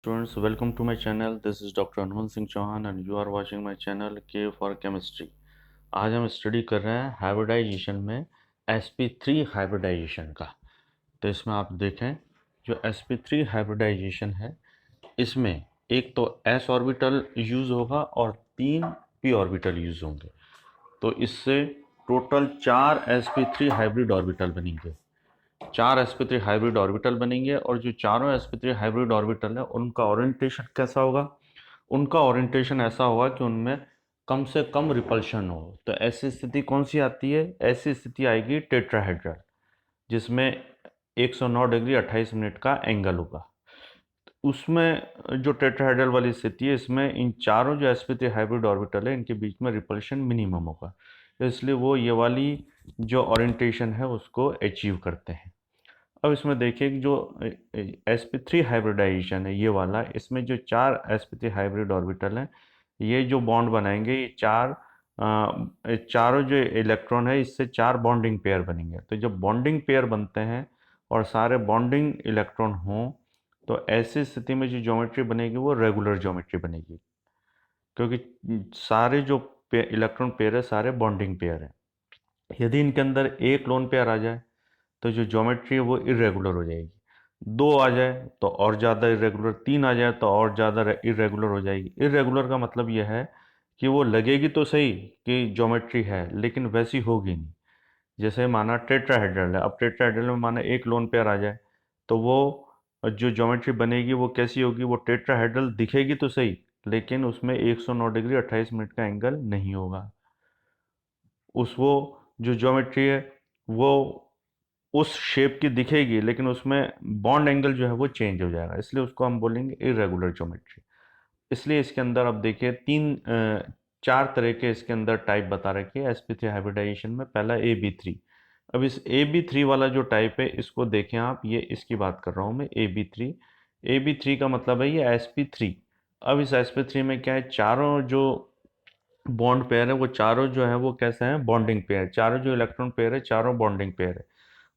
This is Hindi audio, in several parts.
Students, welcome to my channel. This is Dr. Anmol Singh Chauhan and you are watching my channel K for Chemistry. आज हम स्टडी कर रहे हैं हाइब्रिडाइजेशन में sp3 हाइब्रिडाइजेशन का। तो इसमें आप देखें जो sp3 हाइब्रिडाइजेशन है इसमें एक तो s ऑर्बिटल यूज़ होगा और 3 p ऑर्बिटल यूज़ होंगे। तो इससे टोटल 4 sp3 हाइब्रिड ऑर्बिटल बनेंगे। 4 sp3 हाइब्रिड ऑर्बिटल बनेंगे और जो चारों sp3 हाइब्रिड ऑर्बिटल है उनका ओरिएंटेशन कैसा होगा? उनका ओरिएंटेशन ऐसा होगा कि उनमें कम से कम रिपल्शन हो। तो ऐसी स्थिति कौन सी आती है? ऐसी स्थिति आएगी टेट्राहेड्रल, जिसमें 109 डिग्री 28 मिनट का एंगल होगा। उसमें जो टेट्राहेड्रल वाली स्थिति है इसमें इन चारों जो sp3 हाइब्रिड ऑर्बिटल है इनके बीच में रिपल्शन मिनिमम होगा, इसलिए वो ये वाली जो ओरिएंटेशन है उसको अचीव करते हैं। अब इसमें देखिए कि जो sp3 हाइब्रिडाइजेशन है ये वाला, इसमें जो 4 sp3 हाइब्रिड ऑर्बिटल हैं ये जो बॉन्ड बनाएंगे ये चारों जो इलेक्ट्रॉन है इससे 4 बॉन्डिंग पेयर बनेंगे। तो जब बॉन्डिंग पेयर बनते हैं और सारे बॉन्डिंग इलेक्ट्रॉन हों तो ऐसी स्थिति में जो ज्योमेट्री बनेगी वो रेगुलर ज्योमेट्री बनेगी, क्योंकि सारे जो इलेक्ट्रॉन पेयर है सारे बॉन्डिंग पेयर हैं। यदि इनके अंदर एक लोन पेयर आ जाए तो जो ज्योमेट्री है वो इरेगुलर हो जाएगी। 2 आ जाए तो और ज़्यादा इरेगुलर, 3 आ जाए तो और ज़्यादा इरेगुलर हो जाएगी। इरेगुलर का मतलब यह है कि वो लगेगी तो सही कि ज्योमेट्री है लेकिन वैसी होगी नहीं। जैसे माना टेट्राहेड्रल है, अब टेट्राहेड्रल में माना एक लोन पेयर आ जाए तो वो जो ज्योमेट्री बनेगी वो कैसी होगी? वो टेट्राहेड्रल दिखेगी तो सही लेकिन उसमें 109 डिग्री 28 मिनट का एंगल नहीं होगा। वो जो ज्योमेट्री है वो उस शेप की दिखेगी लेकिन उसमें बॉन्ड एंगल जो है वो चेंज हो जाएगा, इसलिए उसको हम बोलेंगे इरेगुलर ज्योमेट्री। इसलिए इसके अंदर अब देखिए 4 तरह के इसके अंदर टाइप बता रखे हैं sp3 हाइब्रिडाइजेशन में। पहला ab3। अब इस ab3 वाला जो टाइप है इसको देखें आप, ये इसकी बात कर रहा हूँ मैं। ab3 ab3 का मतलब है ये sp3। अब इस sp3 में क्या है, चारों जो बॉन्ड पेयर है वो चारों जो है वो कैसे हैं? Bonding pair. चारों जो इलेक्ट्रॉन पेयर है चारों बॉन्डिंग पेयर है।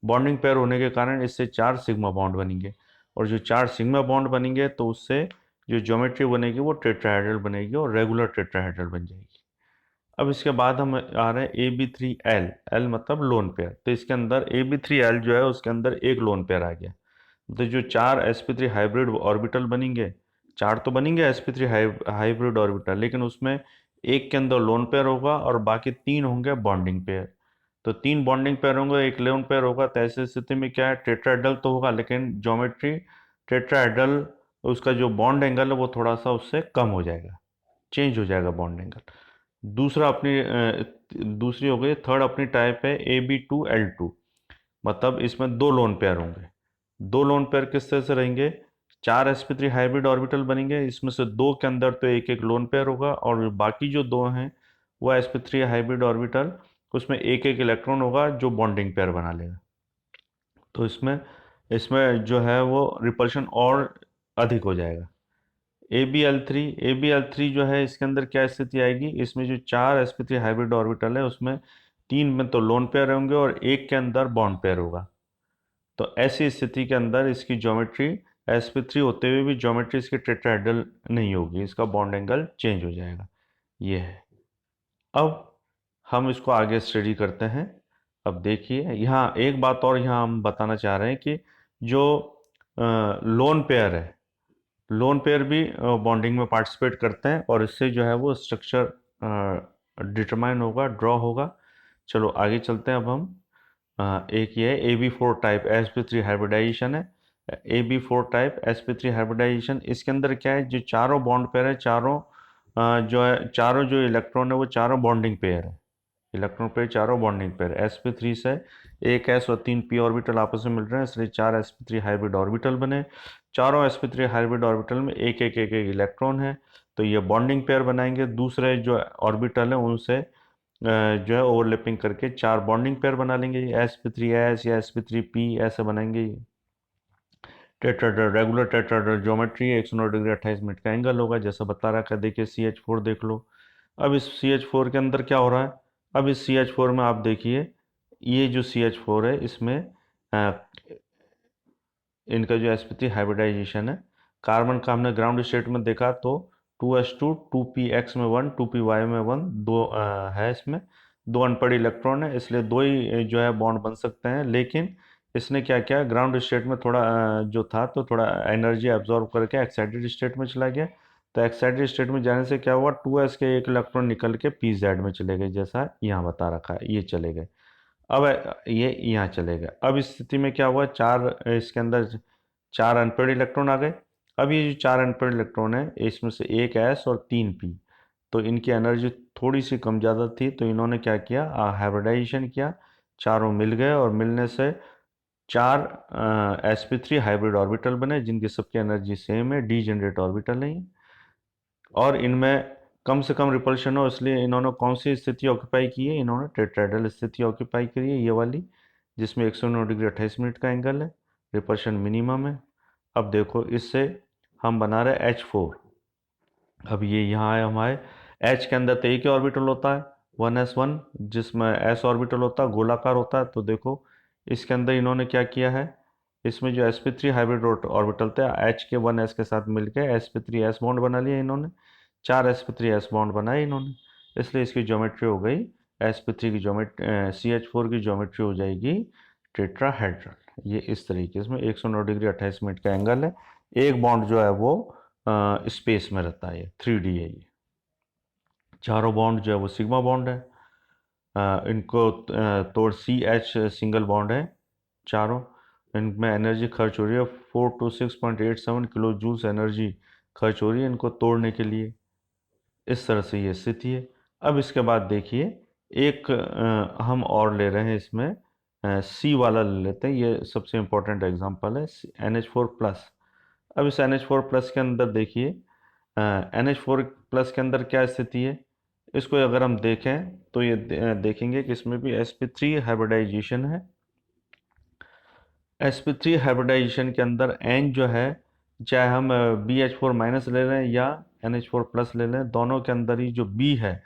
बॉन्डिंग पेयर होने के कारण इससे 4 सिग्मा बॉन्ड बनेंगे और जो 4 सिग्मा बॉन्ड बनेंगे तो उससे जो ज्योमेट्री बनेगी वो टेट्राहेड्रल बनेगी और रेगुलर टेट्राहेड्रल बन जाएगी। अब इसके बाद हम आ रहे हैं ab3l। l मतलब लोन पेयर। तो इसके अंदर ab3l जो है उसके अंदर एक लोन पेयर आ गया। तो जो 4 sp3 हाइब्रिड ऑर्बिटल बनेंगे, 4 तो बनेंगे sp3 हाइब्रिड ऑर्बिटल, लेकिन उसमें एक के अंदर लोन पेयर होगा और बाकी 3 होंगे बॉन्डिंग पेयर। तो 3 बॉन्डिंग पेयर होंगे, एक लोन पेयर होगा। तो ऐसी स्थिति में क्या है, टेट्राहेड्रल तो होगा लेकिन ज्योमेट्री टेट्राहेड्रल, उसका जो बॉन्ड एंगल है वो थोड़ा सा उससे कम हो जाएगा, चेंज हो जाएगा बॉन्ड एंगल। दूसरा अपनी दूसरी हो गई, थर्ड अपनी टाइप है ab2l2। मतलब इसमें 2 लोन पेयर होंगे। 2 लोन पेयर किस तरह से रहेंगे? 4 sp3 हाइब्रिड ऑर्बिटल बनेंगे, इसमें से 2 के अंदर तो एक एक लोन पेयर होगा और बाकी जो 2 हैं वो sp3 हाइब्रिड ऑर्बिटल, उसमें एक एक इलेक्ट्रॉन होगा जो बॉन्डिंग पेयर बना लेगा। तो इसमें इसमें जो है वो रिपल्शन और अधिक हो जाएगा। ab3 जो है इसके अंदर क्या स्थिति आएगी? इसमें जो 4 sp3 हाइब्रिड ऑर्बिटल है उसमें 3 में तो लोन पेयर होंगे और एक के अंदर बॉन्ड पेयर होगा। तो ऐसी स्थिति के अंदर इसकी ज्योमेट्री sp3 होते हुए भी ज्योमेट्री इसकी टेट्राहेड्रल नहीं होगी, इसका बॉन्ड एंगल चेंज हो जाएगा। ये है। अब हम इसको आगे स्टडी करते हैं। अब देखिए यहाँ एक बात और यहाँ हम बताना चाह रहे हैं कि जो लोन पेयर है, लोन पेयर भी बॉन्डिंग में पार्टिसिपेट करते हैं और इससे जो है वो स्ट्रक्चर डिटरमाइन होगा, ड्रॉ होगा। चलो आगे चलते हैं। अब हम एक ये है ab4 टाइप sp3 हाइब्रिडाइजेशन है। ab4 टाइप sp3 हाइब्रिडाइजेशन, इसके अंदर क्या है, जो चारों बॉन्ड पेयर है, चारों जो है चारों जो इलेक्ट्रॉन है वो चारों बॉन्डिंग पेयर है। इलेक्ट्रॉन पेयर चारों बॉन्डिंग पेयर sp3 से एक s और 3 p ऑर्बिटल आपस में मिल रहे हैं, इसलिए 4 sp3 हाइब्रिड ऑर्बिटल बने। चारों sp3 हाइब्रिड ऑर्बिटल में एक इलेक्ट्रॉन है, तो ये बॉन्डिंग पेयर बनाएंगे। दूसरे जो ऑर्बिटल है उनसे जो है ओवरलैपिंग करके 4 बॉन्डिंग पेयर बना लेंगे, sp3s या sp3p ऐसे बनाएंगे। टेट्राहेड्रल, रेगुलर टेट्राहेड्रल ज्योमेट्री है, 109 डिग्री 28 मिनट का एंगल होगा जैसा बता रखा है। देखिए CH4 देख लो। अब इस CH4 के अंदर क्या हो रहा है? अब इस CH4 में आप देखिए, ये जो CH4 है इसमें अ, इनका जो sp3 हाइब्रिडाइजेशन है कार्बन का हमने ग्राउंड स्टेट में देखा तो 2s2 2p(x) में 1 2py में 1 दो है इसमें, दो अनपढ़ इलेक्ट्रॉन है, इसलिए दो ही जो है बॉन्ड बन सकते हैं। लेकिन इसने क्या किया, ग्राउंड स्टेट में थोड़ा जो था तो थोड़ा एनर्जी एब्जॉर्ब करके एक्साइटेड स्टेट में चला गया। तो एक्साइटेड स्टेट में जाने से क्या हुआ, 2s के एक इलेक्ट्रॉन निकल के pz में चले गए, जैसा यहाँ बता रखा है, ये चले गए। अब ये यहाँ चले गए। अब इस स्थिति में क्या हुआ, चार इसके अंदर चार अनपेड इलेक्ट्रॉन आ गए। अब ये जो चार अनपेड इलेक्ट्रॉन है, इसमें से एक एस और तीन पी, तो इनकी एनर्जी थोड़ी सी कम ज़्यादा थी, तो इन्होंने क्या किया, हाइब्रिडाइजेशन किया, चारों मिल गए और मिलने से चार sp3 हाइब्रिड ऑर्बिटल बने, जिनकी सबकी एनर्जी सेम है, डीजेनरेट ऑर्बिटल है ये। और इनमें कम से कम रिपल्शन हो, इसलिए इन्होंने कौन सी स्थिति ऑक्यूपाई की है, इन्होंने टेट्राहेड्रल स्थिति ऑक्यूपाई करी है, ये वाली, जिसमें 109 डिग्री 28 मिनट का एंगल है, रिपल्शन मिनिमम है। अब देखो इससे हम बना रहे H4। अब ये यहाँ है हमारे, H के अंदर तो एक ही ऑर्बिटल होता है 1s1, जिसमें S ऑर्बिटल होता है, गोलाकार होता है। तो देखो इसके अंदर इन्होंने क्या किया है, इसमें जो sp3 हाइब्रिड ऑर्बिटल थे, H के 1s के साथ मिलकर sp3s बॉन्ड बना लिया इन्होंने, चार sp3s बॉन्ड बनाए इन्होंने, इसलिए इसकी ज्योमेट्री हो गई sp3 की ज्योमेट्री, CH4 की ज्योमेट्री हो जाएगी टेट्राहेड्रल। ये इस तरीके से 109 डिग्री 28 मिनट का एंगल है, एक बॉन्ड जो है वो स्पेस में रहता है, 3D है ये। चारों बॉन्ड जो है वो सिग्मा बॉन्ड है, इनको तोड़ CH सिंगल बॉन्ड है चारों। इनमें एनर्जी खर्च हो रही है 4 to 6.87 किलो जूल्स एनर्जी खर्च हो रही है इनको तोड़ने के लिए। इस तरह से ये स्थिति है। अब इसके बाद देखिए एक हम और ले रहे हैं इसमें, C वाला ले लेते हैं, ये सबसे इम्पोर्टेंट एग्जांपल है, NH4 प्लस। अब इस NH4 प्लस के अंदर देखिए, NH4 प्लस के अंदर क्या स्थिति है, इसको अगर हम देखें तो ये देखेंगे कि इसमें भी sp3 हाइब्रिडाइजेशन है। sp3 हाइब्रिडाइजेशन के अंदर N जो है, चाहे हम BH4 माइनस ले लें या NH4 प्लस ले लें, दोनों के अंदर ही जो B है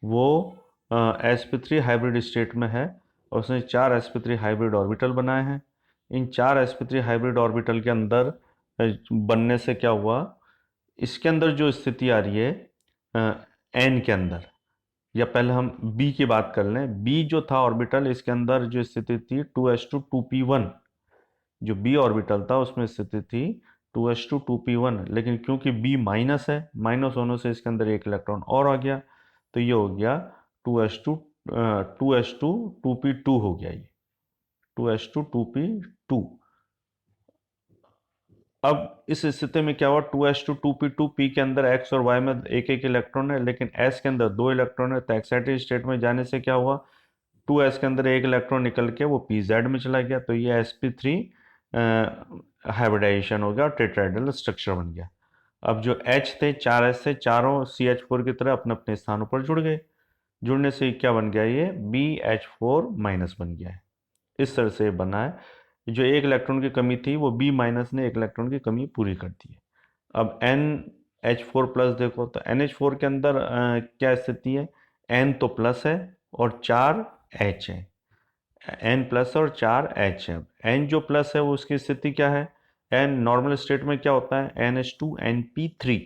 वो sp3 हाइब्रिड स्टेट में है, और उसने चार sp3 हाइब्रिड ऑर्बिटल बनाए हैं। इन चार sp3 हाइब्रिड ऑर्बिटल के अंदर बनने से क्या हुआ, इसके अंदर जो स्थिति आ रही है N के अंदर, या पहले हम B की बात कर लें, B जो था ऑर्बिटल, इसके अंदर जो स्थिति थी 2s2 2p1, जो B ऑर्बिटल था उसमें स्थिति थी 2s2 2p1, लेकिन क्योंकि B माइनस है, माइनस होने से इसके अंदर एक इलेक्ट्रॉन और आ गया, तो ये हो गया 2s2 2s2 2p2 हो गया, ये 2s2 2p2। अब इस स्थिति में क्या हुआ, 2s2 2p2, p के अंदर x और y में एक एक इलेक्ट्रॉन है, लेकिन s के अंदर दो इलेक्ट्रॉन है, तो एक्साइटेड स्टेट में जाने से क्या हुआ, 2s के अंदर एक इलेक्ट्रॉन निकल के वो pz में चला गया, तो ये sp3 हाइब्रिडाइजेशन हो गया और टेट्राहेड्रल स्ट्रक्चर बन गया। अब जो H थे, चार S थे, चारों CH4 की तरह अपने अपने स्थानों पर जुड़ गए, जुड़ने से क्या बन गया, ये BH4 माइनस बन गया है। इस तरह से ये बना है, जो एक इलेक्ट्रॉन की कमी थी वो B माइनस ने एक इलेक्ट्रॉन की कमी पूरी कर दी है। अब NH4 प्लस देखो, तो NH4 के अंदर क्या स्थिति है, N तो प्लस है और चार H है, N प्लस और चार H है। N जो प्लस है वो उसकी स्थिति क्या है, N नॉर्मल स्टेट में क्या होता है, NH2NP3,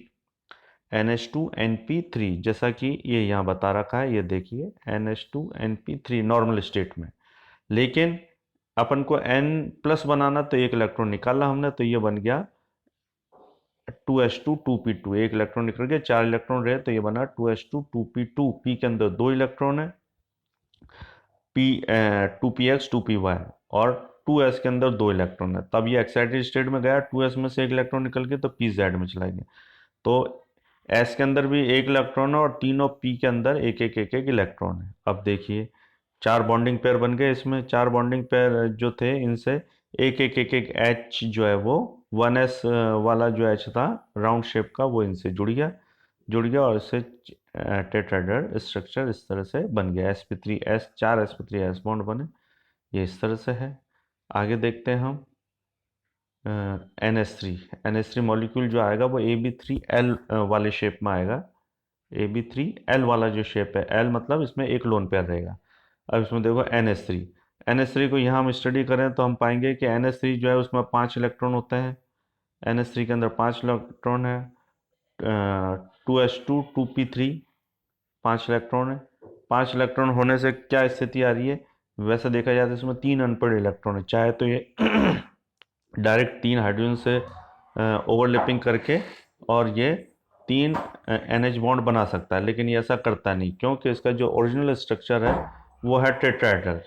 NH2NP3, जैसा कि ये यहाँ बता रखा है, ये देखिए NH2NP3 नॉर्मल स्टेट में। लेकिन अपन को N प्लस बनाना, तो एक इलेक्ट्रॉन निकाला हमने, तो ये बन गया 2s2 2p2, एक इलेक्ट्रॉन निकल गया, चार इलेक्ट्रॉन रहे, तो ये बना 2s2 2p2। p के अंदर दो इलेक्ट्रॉन है, p 2px 2py, और 2s के अंदर दो इलेक्ट्रॉन है, तब ये एक्साइटेड स्टेट में गया, 2s में से एक इलेक्ट्रॉन निकल के तो pz में चला गया। तो s के अंदर भी एक इलेक्ट्रॉन है और तीनों p के अंदर एक एक इलेक्ट्रॉन है। अब देखिए चार बॉन्डिंग पेयर बन गए, इसमें चार बॉन्डिंग पेयर जो थे, इनसे एक H जो है वो 1s वाला जो H था राउंड शेप का, वो इनसे जुड़ गया और इससे टेट्राहेड्रल स्ट्रक्चर इस तरह से बन गया, sp3s, चार sp3s बॉन्ड बने, ये इस तरह से है। आगे देखते हैं हम NH3 मॉलिक्यूल जो आएगा वो Ab3L वाले शेप में आएगा, Ab3L वाला जो शेप है, L मतलब इसमें एक लोन पेयर रहेगा। अब इसमें देखो NH3 को यहाँ हम स्टडी करें तो हम पाएंगे कि NH3 जो है उसमें 5 इलेक्ट्रॉन होते हैं, NH3 के अंदर 5 इलेक्ट्रॉन है, 2s2 2p3 5 इलेक्ट्रॉन है। 5 इलेक्ट्रॉन होने से क्या स्थिति आ रही है, वैसे देखा जाए तो इसमें 3 अनपेड इलेक्ट्रॉन है। चाहे तो ये डायरेक्ट 3 हाइड्रोजन से ओवरलैपिंग करके और ये 3 NH बॉन्ड बना सकता है, लेकिन ये ऐसा करता नहीं क्योंकि इसका जो ओरिजिनल स्ट्रक्चर है वो है टेट्राहेड्रल।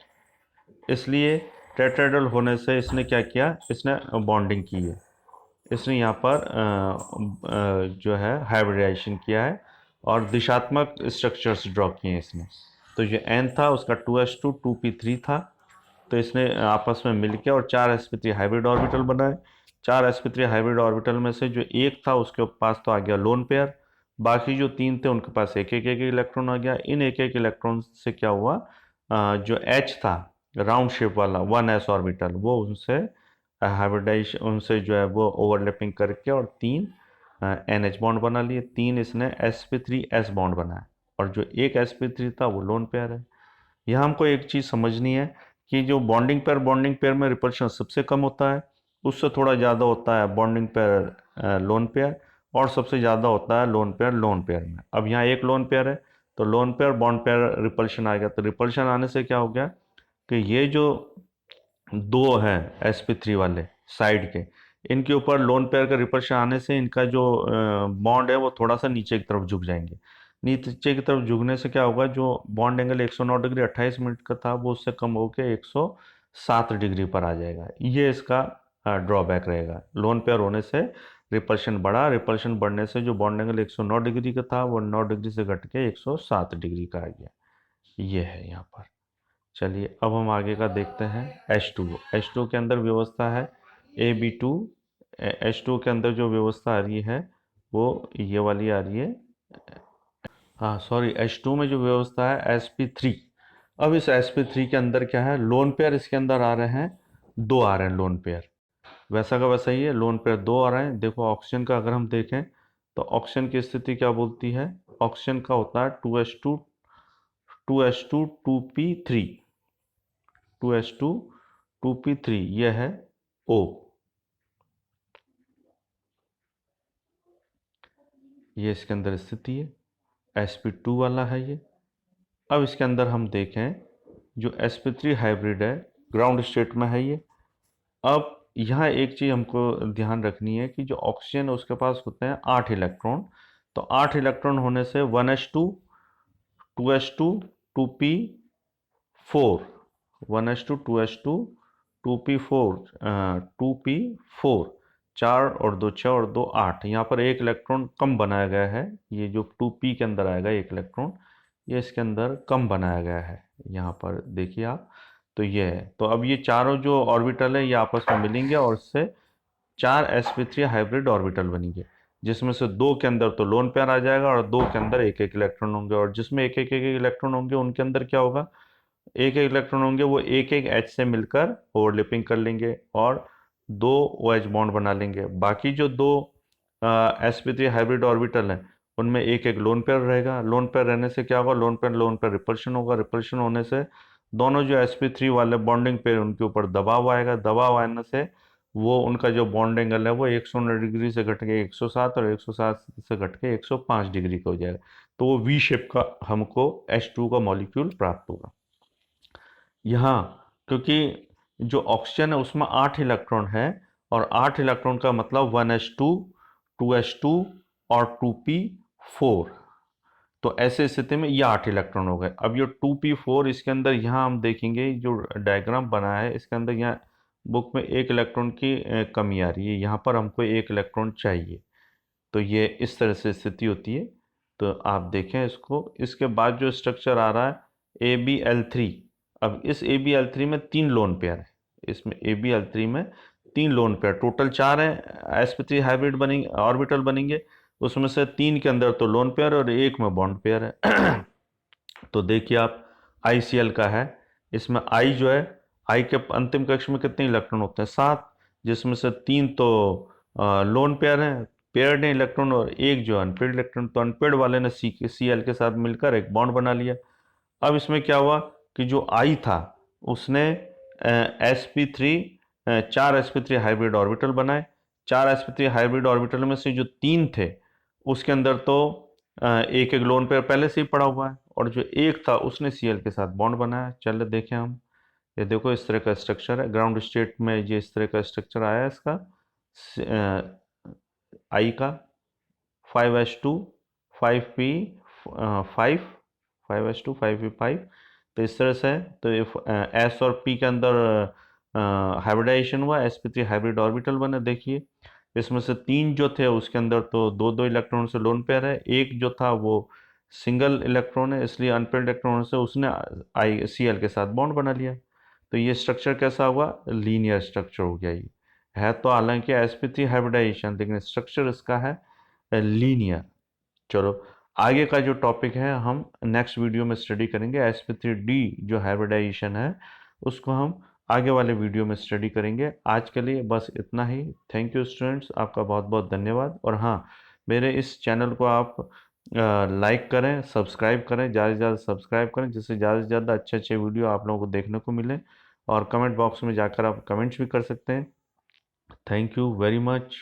इसलिए टेट्राहेड्रल होने से इसने क्या किया, इसने बॉन्डिंग की है, इसने यहाँ पर जो है हाइब्रिडाइजेशन किया है और दिशात्मक स्ट्रक्चर्स ड्रॉ किए हैं इसने। तो जो N था उसका 2s2 2p3 था, तो इसने आपस में मिलकर और 4 sp3 हाइब्रिड ऑर्बिटल बनाए। 4 sp3 हाइब्रिड ऑर्बिटल में से जो एक था उसके पास तो आ गया लोन पेयर, बाकी जो 3 थे उनके पास एक एक इलेक्ट्रॉन आ गया। इन एक एक इलेक्ट्रॉन से क्या हुआ, जो H था राउंड शेप वाला 1s ऑर्बिटल, वो उनसे हाइब्रिडाइज उनसे जो है वो ओवरलैपिंग करके और 3 NH बॉन्ड बना लिए। 3 इसने sp3s बॉन्ड बनाया और जो एक sp3 था वो लोन पेयर है। यहाँ हमको एक चीज़ समझनी है कि जो बॉन्डिंग पेयर में रिपल्शन सबसे कम होता है, उससे थोड़ा ज़्यादा होता है बॉन्डिंग पेयर लोन पेयर, और सबसे ज़्यादा होता है लोन पेयर में। अब यहाँ एक लोन पेयर है तो lone pair bond pair repulsion आ गया। तो रिपल्शन आने से क्या हो गया कि ये जो दो हैं sp3 वाले साइड के, इनके ऊपर लोन पेयर का रिपल्शन आने से इनका जो बॉन्ड है वो थोड़ा सा नीचे की तरफ झुक जाएंगे। नीचे की तरफ झुकने से क्या होगा, जो बॉन्ड एंगल 109 डिग्री 28 मिनट का था वो उससे कम होकर 107 डिग्री पर आ जाएगा। ये इसका ड्रॉबैक रहेगा। लोन पेयर होने से रिपल्शन बढ़ा, रिपल्शन बढ़ने से जो बॉन्ड एंगल 109 डिग्री का था वो 9 डिग्री से घट के 107 डिग्री का आ गया। ये है यहाँ पर। चलिए अब हम आगे का देखते हैं। H2O के अंदर व्यवस्था है AB2। H2O के अंदर जो व्यवस्था आ रही है वो ये वाली आ रही है, हाँ सॉरी, H2 में जो व्यवस्था है sp3। अब इस sp3 के अंदर क्या है, लोन पेयर इसके अंदर आ रहे हैं, 2 आ रहे हैं लोन पेयर, वैसा का वैसा ही है, लोन पेयर 2 आ रहे हैं। देखो ऑक्सीजन का अगर हम देखें तो ऑक्सीजन की स्थिति क्या बोलती है, ऑक्सीजन का होता है 2s2 2p3, 2s2 2p3, यह है O। ये इसके अंदर स्थिति है, sp2 वाला है ये। अब इसके अंदर हम देखें जो sp3 हाइब्रिड है ग्राउंड स्टेट में है ये। अब यहाँ एक चीज़ हमको ध्यान रखनी है कि जो ऑक्सीजन है उसके पास होते हैं 8 इलेक्ट्रॉन। तो 8 इलेक्ट्रॉन होने से 1s2 2s2 2p4, 1s2 2s2 2p4 2p4, 4 और 2 6 और 2 8, यहाँ पर एक इलेक्ट्रॉन कम बनाया गया है। ये जो 2p के अंदर आएगा एक इलेक्ट्रॉन, ये इसके अंदर कम बनाया गया है, यहाँ पर देखिए आप। तो ये है, तो अब ये चारों जो ऑर्बिटल है ये आपस में मिलेंगे और इससे 4 sp3 हाइब्रिड ऑर्बिटल बनेंगे, जिसमें से 2 के अंदर तो लोन पेयर आ जाएगा और 2 के अंदर एक एक इलेक्ट्रॉन होंगे। और जिसमें एक एक इलेक्ट्रॉन होंगे उनके अंदर क्या होगा, एक एक इलेक्ट्रॉन होंगे वो एक एक H से मिलकर ओवरलैपिंग कर लेंगे और 2 OH बॉन्ड बना लेंगे। बाकी जो 2 sp3 हाइब्रिड ऑर्बिटल हैं उनमें एक एक लोन पेयर रहेगा। लोन पेयर रहने से क्या होगा, लोन पेयर रिपल्शन होगा। रिपल्शन होने से दोनों जो sp3 वाले बॉन्डिंग पेयर उनके ऊपर दबाव आएगा। दबाव आने से वो उनका जो बॉन्ड एंगल है वो 109 डिग्री से घट के 107 और 107 से घट के 105 डिग्री का हो जाएगा। तो वो वी शेप का हमको H2 का मॉलिक्यूल प्राप्त होगा। यहाँ क्योंकि जो ऑक्सीजन है उसमें 8 इलेक्ट्रॉन है और 8 इलेक्ट्रॉन का मतलब 1s2 2s2 और 2p4, तो ऐसे स्थिति में ये 8 इलेक्ट्रॉन हो गए। अब ये 2p4 इसके अंदर यहाँ हम देखेंगे जो डायग्राम बना है इसके अंदर यहाँ बुक में एक इलेक्ट्रॉन की कमी आ रही है, यहाँ पर हमको एक इलेक्ट्रॉन चाहिए। तो ये इस तरह से स्थिति होती है। तो आप देखें इसको, इसके बाद जो स्ट्रक्चर आ रहा है AbL3। अब इस AbL3 में 3 लोन पेयर है, इसमें AbL3 में 3 लोन पेयर, टोटल 4 है sp3 हाइब्रिड बनेंगे, ऑर्बिटल बनेंगे। उसमें से 3 के अंदर तो लोन पेयर और एक में बॉन्ड पेयर है। तो देखिए आप ICl का है, इसमें I जो है, I के अंतिम कक्ष में कितने इलेक्ट्रॉन होते हैं, 7, जिसमें से 3 तो लोन पेयर हैं, पेयर्ड इलेक्ट्रॉन, और एक जो अनपेड इलेक्ट्रॉन। तो अनपेड वाले ने Cl के साथ मिलकर एक बॉन्ड बना लिया। अब इसमें क्या हुआ कि जो I था उसने sp3 4 sp3 हाइब्रिड ऑर्बिटल बनाए। 4 sp3 हाइब्रिड ऑर्बिटल में से जो 3 थे उसके अंदर तो एक एक लोन पेयर पहले से ही पड़ा हुआ है, और जो एक था उसने Cl के साथ बॉन्ड बनाया। चलो देखें हम, ये देखो इस तरह का स्ट्रक्चर है ग्राउंड स्टेट में, ये इस तरह का स्ट्रक्चर आया है इसका, आई का 5s2 5p 5 5s2 5p5, तो इस तरह से है। तो ये एस और पी के अंदर हाइब्रिडाइजेशन हुआ, sp3 हाइब्रिड ऑर्बिटल बने। देखिए इसमें से 3 जो थे उसके अंदर तो दो दो इलेक्ट्रॉन से लोन पेयर है, एक जो था वो सिंगल इलेक्ट्रॉन है, इसलिए अनपेयर्ड इलेक्ट्रॉन से उसने आई Cl के साथ बॉन्ड बना लिया। तो ये स्ट्रक्चर कैसा हुआ, लीनियर स्ट्रक्चर हो गया। ये है तो हालांकि sp3 हाइब्रिडाइजेशन, लेकिन स्ट्रक्चर इसका है लीनियर। चलो आगे का जो टॉपिक है हम नेक्स्ट वीडियो में स्टडी करेंगे, sp3d जो हाइब्रिडाइजेशन है उसको हम आगे वाले वीडियो में स्टडी करेंगे। आज के लिए बस इतना ही। थैंक यू स्टूडेंट्स, आपका बहुत बहुत धन्यवाद। और हाँ, मेरे इस चैनल को आप लाइक करें, सब्सक्राइब करें, ज़्यादा से ज़्यादा सब्सक्राइब करें, जिससे ज़्यादा से ज़्यादा अच्छे अच्छे वीडियो आप लोगों को देखने को मिले। और कमेंट बॉक्स में जाकर आप कमेंट्स भी कर सकते हैं। Thank you very much.